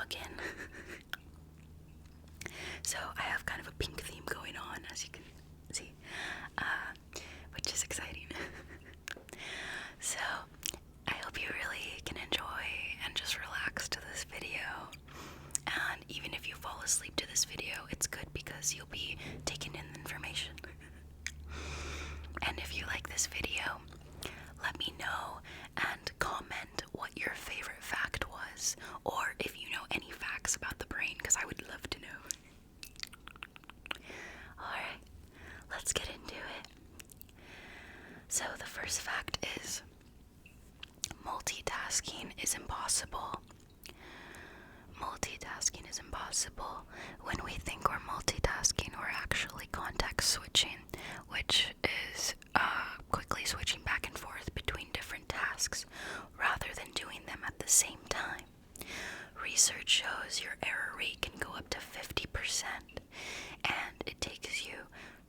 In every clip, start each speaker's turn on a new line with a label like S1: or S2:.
S1: again. So I have kind of a pink theme going on, as you can see, which is exciting. So I hope you really can enjoy and just relax to this video. And even if you fall asleep to this video, it's good because you'll be taking in information. And if you like this video, let me know and comment what your favorite fact was, or if you know any facts about the brain, because I would love to know. Alright, let's get into it. So the first fact is, multitasking is impossible. Multitasking is impossible. When we think we're multitasking, we're actually context switching, which is quickly switching back and forth between different tasks rather than doing them at the same time. Research shows your error rate can go up to 50%, and it takes you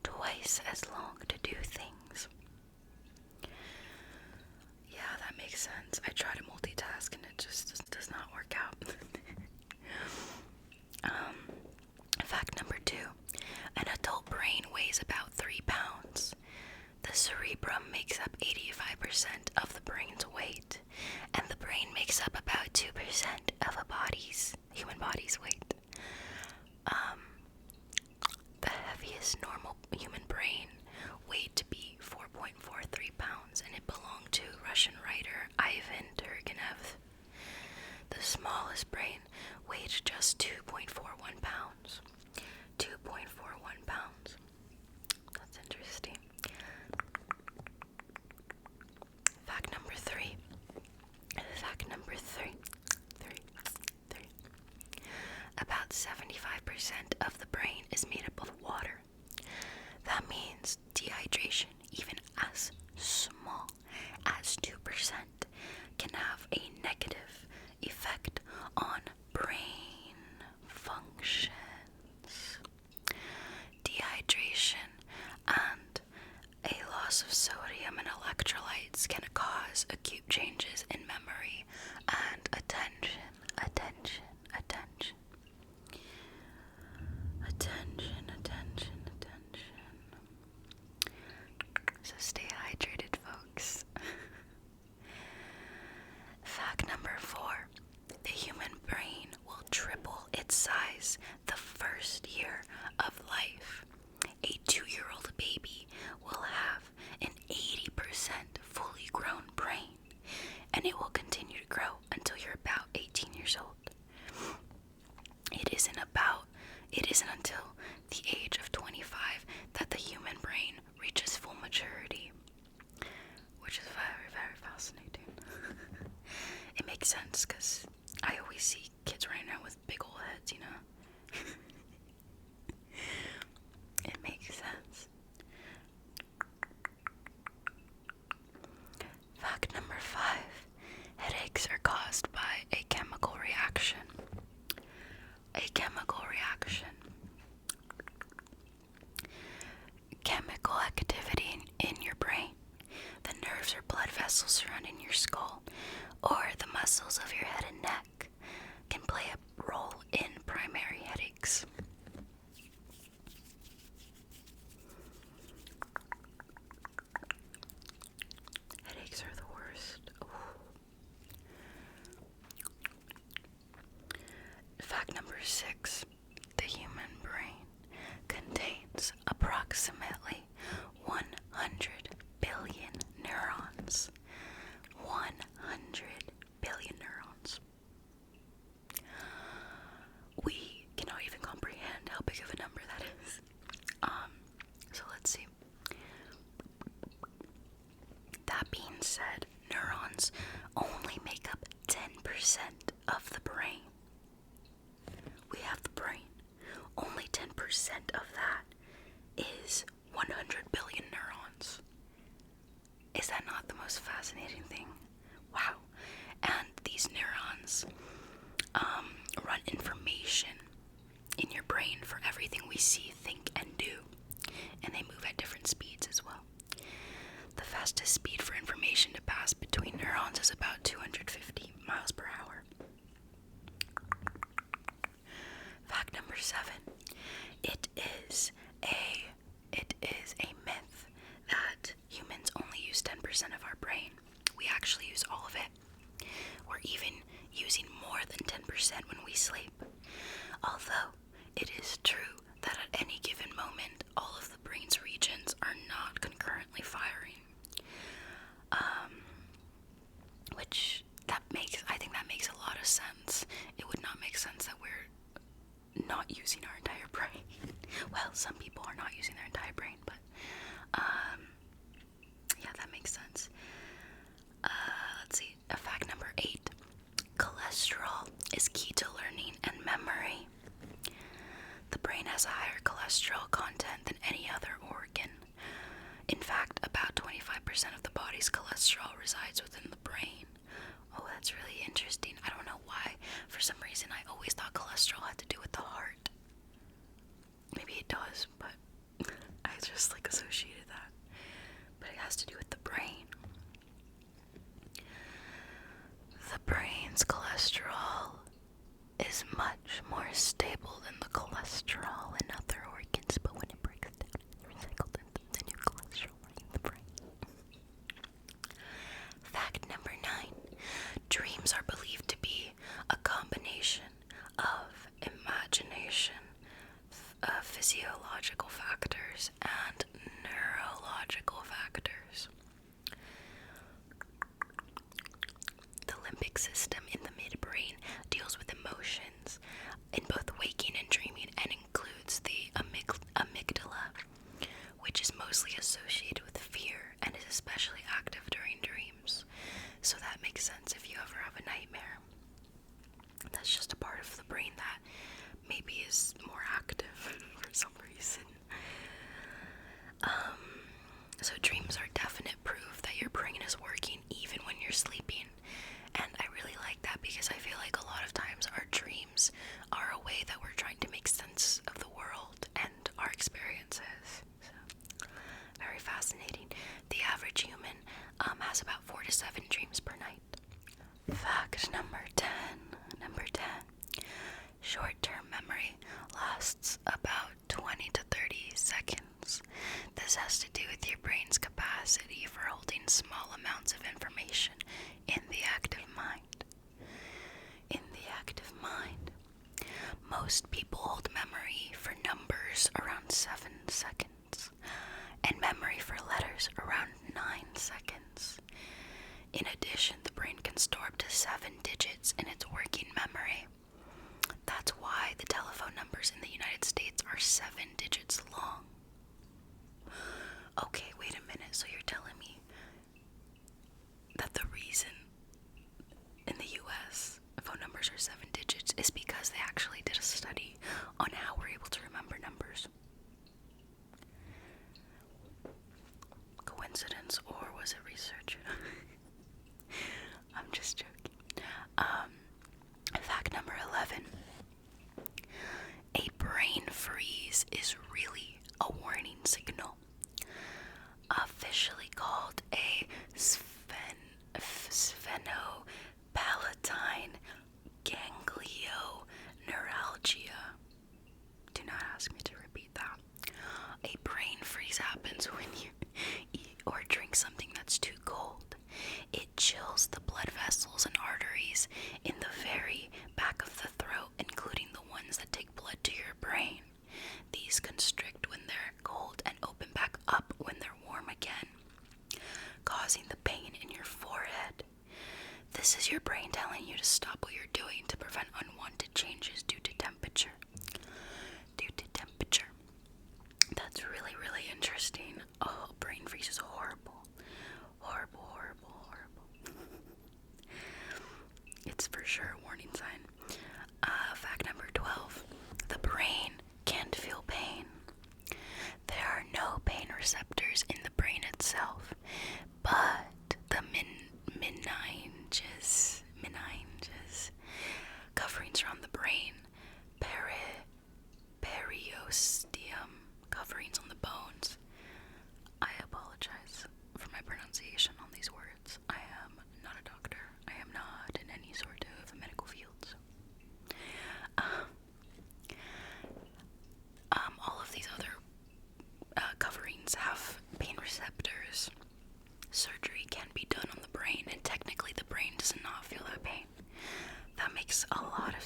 S1: twice as long to do things. Yeah, that makes sense. I try to multitask and it just does not work out. Fact number 2. An adult brain weighs about 3 pounds. The cerebrum makes up 85% of the brain's weight, and the brain makes up about 2% of a human body's weight. The heaviest normal human brain weighed to be 4.43 pounds, and it belonged to Russian writer Ivan Turgenev. The smallest brain weighed just 2.41 pounds. 2.41 pounds. That's interesting. Fact number 3. Fact number 3. About 75% of the brain is made up of water. That means dehydration, even as small as 2%, can have a negative effect on brain functions. Dehydration and a loss of sodium and electrolytes can cause acute changes in memory and attention. So stay hydrated, folks. Fact number 4. The human brain will triple its size the first year of life. A 2-year-old baby will have an 80% fully grown brain, and it will continue to grow until you're about 18 years old. It isn't until the age of 25 that the human brain reaches full maturity, which is very, very fascinating. It makes sense because I always see kids running around with big old heads, you know? It makes sense. Fact number 5. Headaches are caused by a chemical reaction. A chemical reaction. Chemical activity in your brain, the nerves or blood vessels surrounding your skull, or the muscles of your head and neck, can play a role in primary headaches. Headaches are the worst. Ooh. Fact number 6. The human brain contains approximately 100 billion neurons. 100 billion neurons. We cannot even comprehend how big of a number that is. So let's see. That being said, neurons only make up 10% of the brain. We have the brain. Only 10% of that is 100 billion neurons. Is that not the most fascinating thing? Wow. And these neurons run information in your brain for everything we see, think, and do. And they move at different speeds as well. The fastest speed for information to pass between neurons is about 250 miles per hour. 7. It is a myth that humans only use 10% of our brain. We actually use all of it. We're even using more than 10% when we sleep. Although it is true that at any given moment, all of the brain's regions are not concurrently firing. Which I think that makes a lot of sense. It would not make sense that we're not using our entire brain. Well, some people are not using their entire brain, but yeah, that makes sense. Let's see. Fact number 8. Cholesterol is key to learning and memory. The brain has a higher cholesterol content than any other organ. In fact, about 25% of the body's cholesterol resides within the brain. Oh, that's really interesting. I don't know why. For some reason, I always thought cholesterol had to do with the heart. Maybe it does, but I just associated that. But it has to do with the brain. The brain's cholesterol is much more stable than the cholesterol in other organs, but when it breaks down, it's recycled into the new cholesterol in the brain. Fact number 9. Dreams are believed to be a combination of imagination, physiological factors, and neurological factors. The limbic system in the midbrain deals with emotions in both waking and dreaming and includes the amygdala, which is mostly associated with fear and is especially active during dreams. So that makes sense if you ever have a nightmare. That's just a part of the brain that maybe is more active for some reason. So dreams are definite proof that your brain is working even when you're sleeping. And I really like that because I feel like a lot of times our dreams are a way that we're trying to make sense of the world and our experiences. So, very fascinating. The average human has about 4 to 7 dreams per night. Fact number 10. Short-term memory lasts about 20 to 30 seconds. This has to do with your brain's capacity for holding small amounts of information in the active mind. Most people hold memory for numbers around 7 seconds, and memory for letters around 9 seconds. In addition, the brain can store up to 7 digits in its working memory. That's why the telephone numbers in the United States are 7 digits long. Okay, wait a minute, so you're telling me that the reason in the US phone numbers are 7 digits is because they actually did a study on how we're able to remember numbers? Coincidence, or was it research? I'm just joking. Fact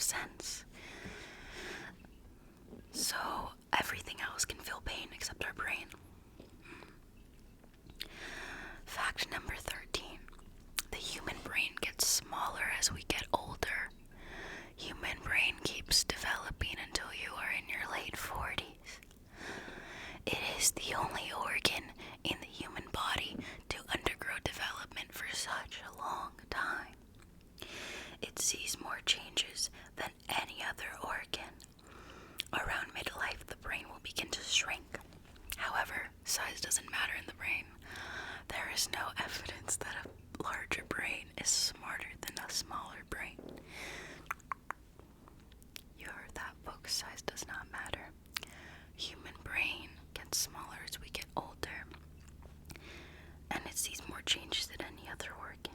S1: sense. So everything else can feel pain except our brain. Fact number 13. The human brain gets smaller as we get older. Human brain keeps developing until you are in your late 40s. It is the only organ in the human body to undergo development for such a long time. It sees more changes than any other organ. Around midlife, the brain will begin to shrink. However, size doesn't matter in the brain. There is no evidence that a larger brain is smarter than a smaller brain. You heard that, folks. Size does not matter. Human brain gets smaller as we get older, and it sees more changes than any other organ.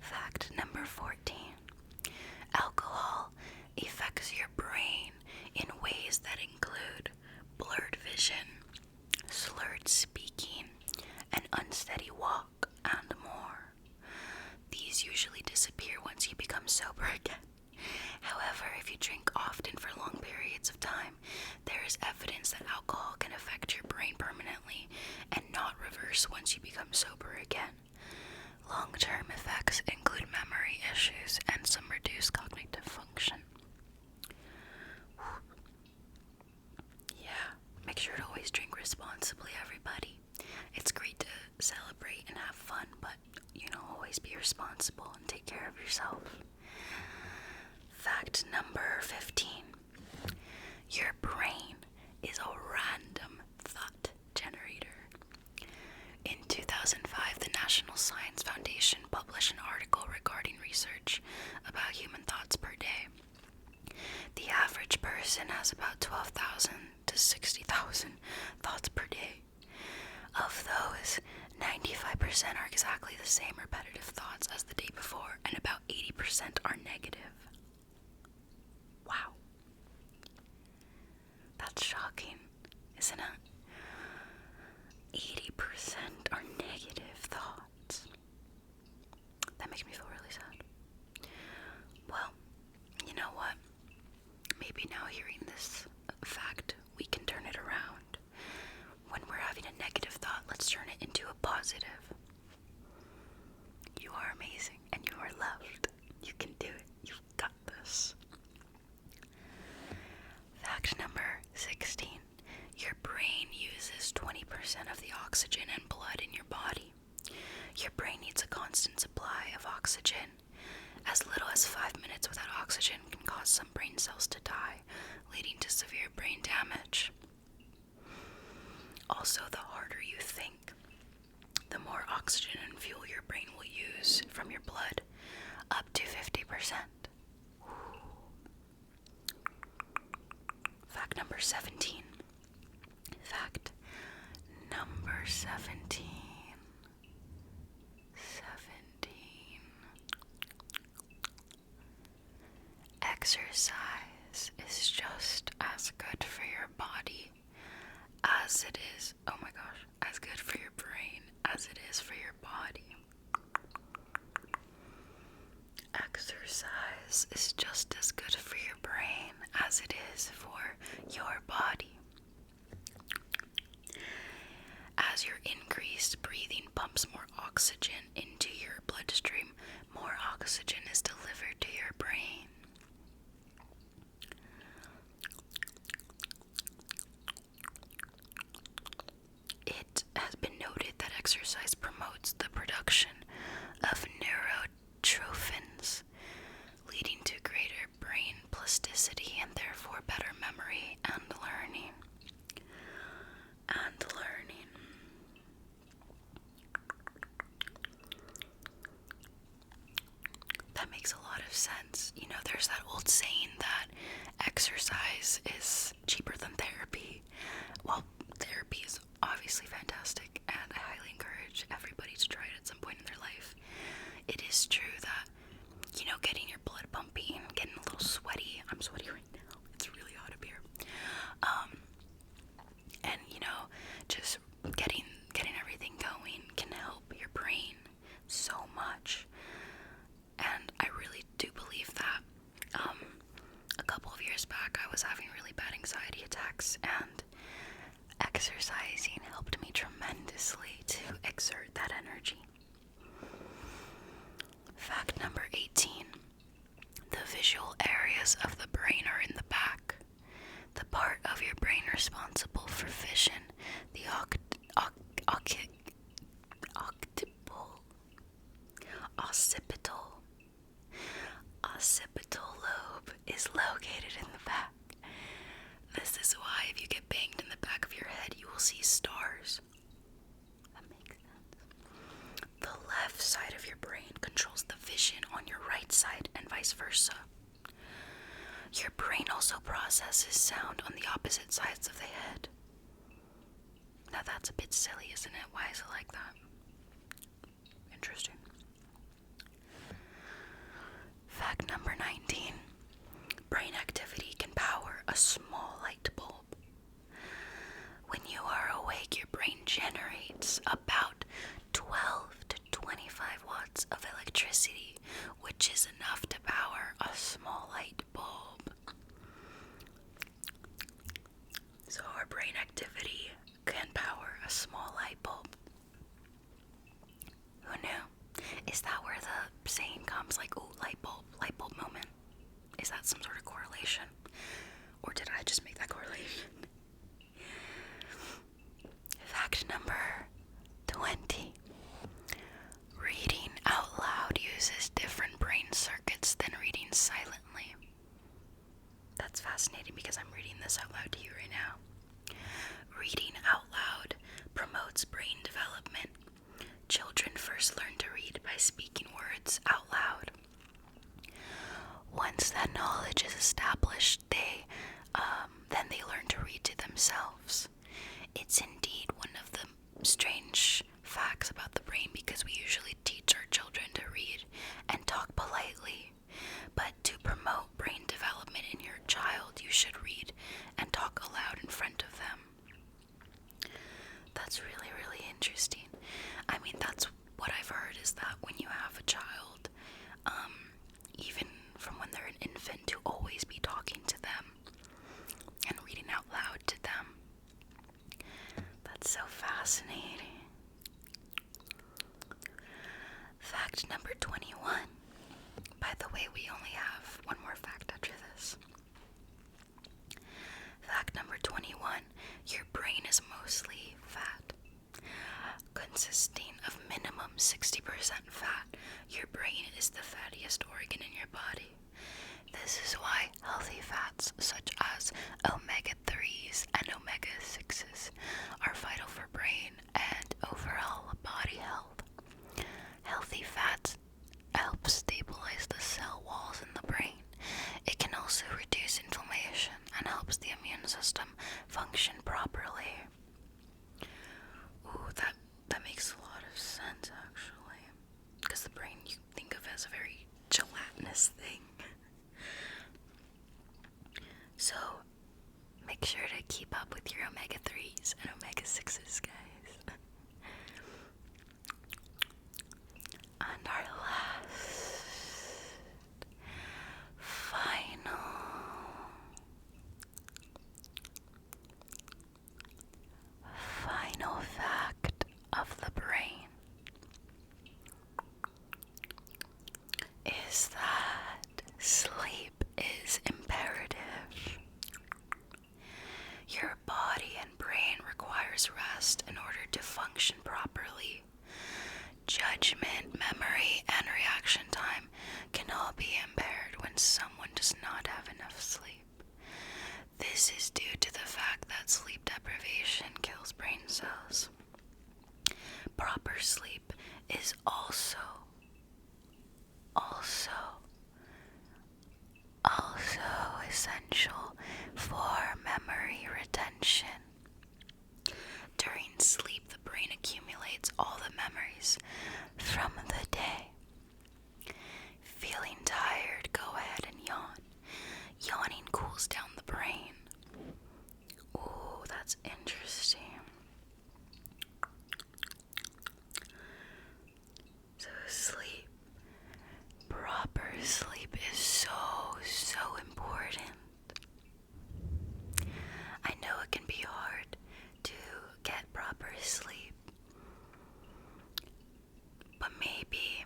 S1: Fact number 14. Alcohol affects your brain in ways that include blurred vision, slurred speaking, an unsteady walk, and more. These usually disappear once you become sober again. However, if you drink often for long periods of time, there is evidence that alcohol can affect your brain permanently and not reverse once you become sober again. Long-term effects include memory issues and some reduced cognitive function. Yeah, make sure to always drink responsibly, everybody. It's great to celebrate and have fun, but, always be responsible and take care of yourself. Fact number 15. Your brain is a random thought generator. In 2005, the National Science Foundation published an article regarding research about human thoughts per day. The average person has about 12,000 to 60,000 thoughts per day. Of those, 95% are exactly the same repetitive thoughts as the day before, and about 80% are negative. Wow. That's shocking, isn't it? 80% are negative thoughts. That makes me feel really sad. Well, you know what? Maybe now hearing this fact, we can turn it around. When we're having a negative thought, let's turn it into a positive. You are amazing and you are loved. You can do it. You've got this. Fact number 16. Your brain uses 20% of the oxygen and blood in your body. Your brain needs a constant supply of oxygen. As little as 5 minutes without oxygen can cause some brain cells to die, leading to severe brain damage. Also, the harder you think, the more oxygen and fuel your brain will use from your blood, up to 50%. Fact number 17. Fact number 17. Exercise is just as good for your body as it is, oh my gosh, as good for your brain as it is for your body. Exercise is just as good for your brain as it is for your body. As your increased breathing pumps more oxygen into your bloodstream, more oxygen is delivered to your brain. It has been noted that exercise promotes the production of neurotrophins, leading to greater brain plasticity and therefore better memory and learning. That makes a lot of sense. There's that old saying that exercise is cheaper than therapy. Well, therapy is obviously fantastic, and I highly encourage everybody to try it at some point in their life. It is true that, getting your blood pumping, getting a little sweaty. I'm sweaty right now. It's really hot up here. And, just getting everything going can help your brain so much. And I really do believe visual areas of the brain are in the back. The part of your brain responsible for vision, the occipital lobe, is located in the back. This is why if you get banged in the back of your head, you will see stars. That makes sense. The left side of your brain controls the vision on your right side and vice versa. Your brain also processes sound on the opposite sides of the head. Now that's a bit silly, isn't it? Why is it like that? Interesting. Fact number 19. Brain activity can power a small light bulb. When you are awake, your brain generates about 12 to 25 watts of electricity, which is enough to power a small light bulb. So our brain activity can power a small light bulb. Who knew? Is that where the saying comes, like, ooh, light bulb moment? Is that some sort of correlation? Or did I just make that correlation? Fact number 20. Reading out loud uses different brain circuits than reading silently. That's fascinating because I'm reading this out loud to you right now. Reading out loud promotes brain development. Children first learn to read by speaking words out loud. Once that knowledge is established, then they learn to read to themselves. It's indeed one of the strange facts about the brain because we usually teach our children to read and talk politely. But to promote brain development in your child, you should read and talk aloud in front of them. That's really, really interesting. I mean, that's what I've heard, is that when you have a child, even from when they're an infant, to always be talking to them and reading out loud to them. That's so fascinating. Fact number 21. By the way, we only have one more fact after this. Fact number 21. Your brain is mostly fat. Consisting of minimum 60% fat, your brain is the fattiest organ in your body. This is why healthy fats such as omega-3s and omega-6s are vital for brain and overall body health. Healthy fats help stabilize the cell walls in the brain. It can also reduce inflammation and helps the immune system function properly. Ooh, that makes a lot of sense, actually. Because the brain you think of as a very gelatinous thing. So, make sure to keep up with your omega-3s and omega-6s, guys. And our last, final fact of the brain is that sleep is imperative. Your body and brain requires rest in order to function properly. Judgment, memory, and reaction time can all be impaired when someone does not have enough sleep. This is due to the fact that sleep deprivation kills brain cells. Proper sleep is also essential for memory retention. During sleep, the brain accumulates all the memories from the day. Feeling tired, go ahead and yawn. Yawning cools down the brain. Ooh, that's interesting. So sleep, proper sleep is so important. I know it can be hard to get proper sleep, but maybe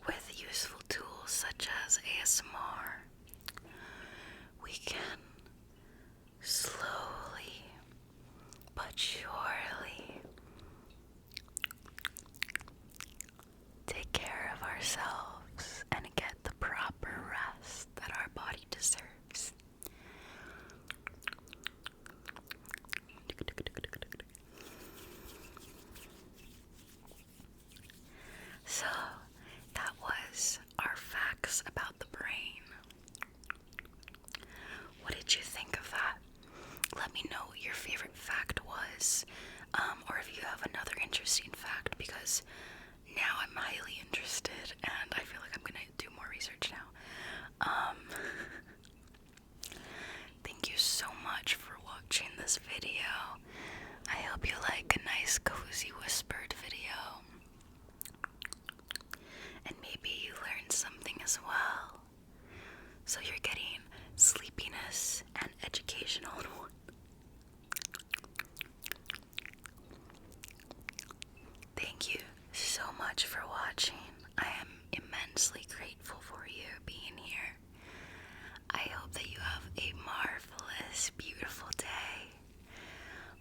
S1: with useful tools such as more, we can slowly but surely take care of ourselves and get the proper rest that our body deserves. So, that was our facts about the brain. What did you think of that? Let me know what your favorite fact was, or if you have another interesting fact, because now I'm highly interested and I feel like I'm gonna do more research now. Thank you so much for watching this video. I hope you like a nice cozy whispered video. And maybe you learned something as well. So you're getting sleepiness and educational in one. Thank you so much for watching. I am immensely grateful for you being here. I hope that you have a marvelous, beautiful day.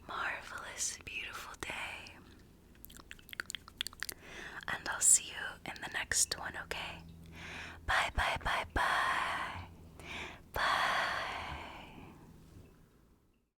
S1: Marvelous, beautiful day. And I'll see you in the next one, okay? Bye, bye, bye, bye. Bye.